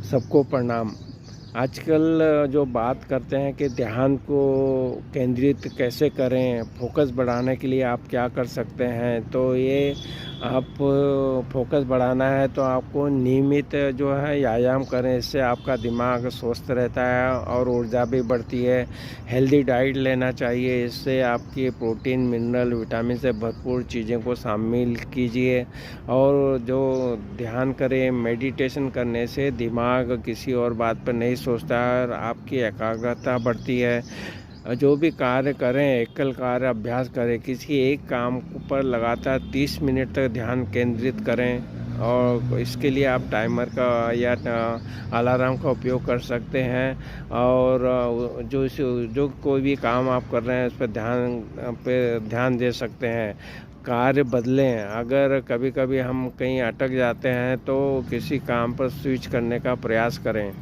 सबको प्रणाम। आजकल जो बात करते हैं कि ध्यान को केंद्रित कैसे करें, फ़ोकस बढ़ाने के लिए आप क्या कर सकते हैं? तो ये आप फ़ोकस बढ़ाना है तो आपको नियमित जो है व्यायाम करें, इससे आपका दिमाग स्वस्थ रहता है और ऊर्जा भी बढ़ती है। हेल्दी डाइट लेना चाहिए, इससे आपकी प्रोटीन, मिनरल, विटामिन से भरपूर चीज़ों को शामिल कीजिए। और जो ध्यान करें, मेडिटेशन करने से दिमाग किसी और बात पर नहीं सोचता है और आपकी एकाग्रता बढ़ती है। जो भी कार्य करें, एकल कार्य अभ्यास करें, किसी एक काम पर लगातार 30 मिनट तक ध्यान केंद्रित करें और इसके लिए आप टाइमर का या अलार्म का उपयोग कर सकते हैं। और जो कोई भी काम आप कर रहे हैं उस पर ध्यान दे सकते हैं। कार्य बदलें, अगर कभी-कभी हम कहीं अटक जाते हैं तो किसी काम पर स्विच करने का प्रयास करें।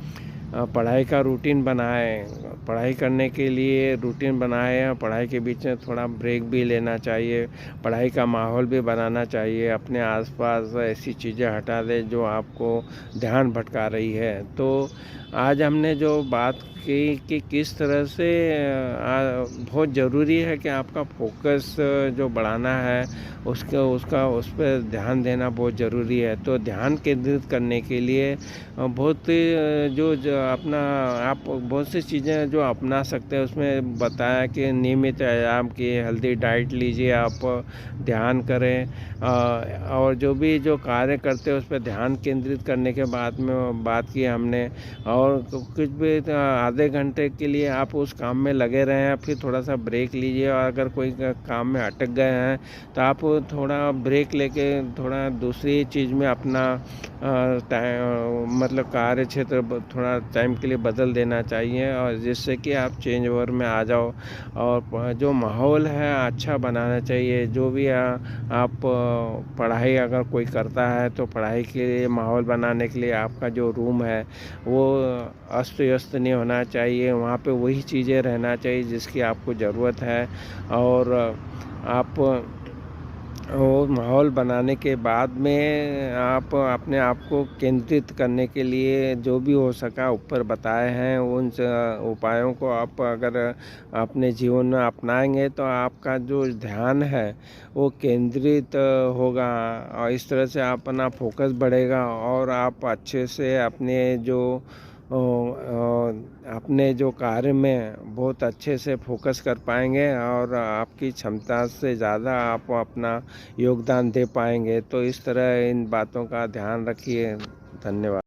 पढ़ाई का रूटीन बनाएँ, पढ़ाई करने के लिए रूटीन बनाएँ और पढ़ाई के बीच में थोड़ा ब्रेक भी लेना चाहिए। पढ़ाई का माहौल भी बनाना चाहिए, अपने आस-पास ऐसी चीज़ें हटा दें जो आपको ध्यान भटका रही है। तो आज हमने जो बात की कि किस तरह से बहुत ज़रूरी है कि आपका फ़ोकस जो बढ़ाना है उस पे ध्यान देना बहुत ज़रूरी है। तो ध्यान केंद्रित करने के लिए बहुत जो अपना आप बहुत सी चीज़ें जो अपना सकते हैं, उसमें बताया कि नियमित व्यायाम की हेल्दी डाइट लीजिए, आप ध्यान करें। और जो कार्य करते हैं उस पे ध्यान केंद्रित करने के बाद में बात की हमने। और कुछ भी आधे घंटे के लिए आप उस काम में लगे रहें, फिर थोड़ा सा ब्रेक लीजिए। और अगर कोई काम में अटक गए हैं तो आप थोड़ा ब्रेक लेके थोड़ा दूसरी चीज़ में अपना मतलब कार्य क्षेत्र थोड़ा टाइम के लिए बदल देना चाहिए, और जिससे कि आप चेंज ओवर में आ जाओ। और जो माहौल है अच्छा बनाना चाहिए। जो भी आप पढ़ाई अगर कोई करता है तो पढ़ाई के लिए माहौल बनाने के लिए आपका जो रूम है वो अस्त व्यस्त नहीं होना चाहिए, वहाँ पे वही चीज़ें रहना चाहिए जिसकी आपको ज़रूरत है। और आप वो माहौल बनाने के बाद में आप अपने आप को केंद्रित करने के लिए जो भी हो सका ऊपर बताए हैं उन उपायों को आप अगर अपने जीवन में अपनाएंगे तो आपका जो ध्यान है वो केंद्रित होगा, और इस तरह से अपना फोकस बढ़ेगा और आप अच्छे से अपने जो कार्य में बहुत अच्छे से फोकस कर पाएंगे और आपकी क्षमता से ज़्यादा आप अपना योगदान दे पाएंगे। तो इस तरह इन बातों का ध्यान रखिए। धन्यवाद।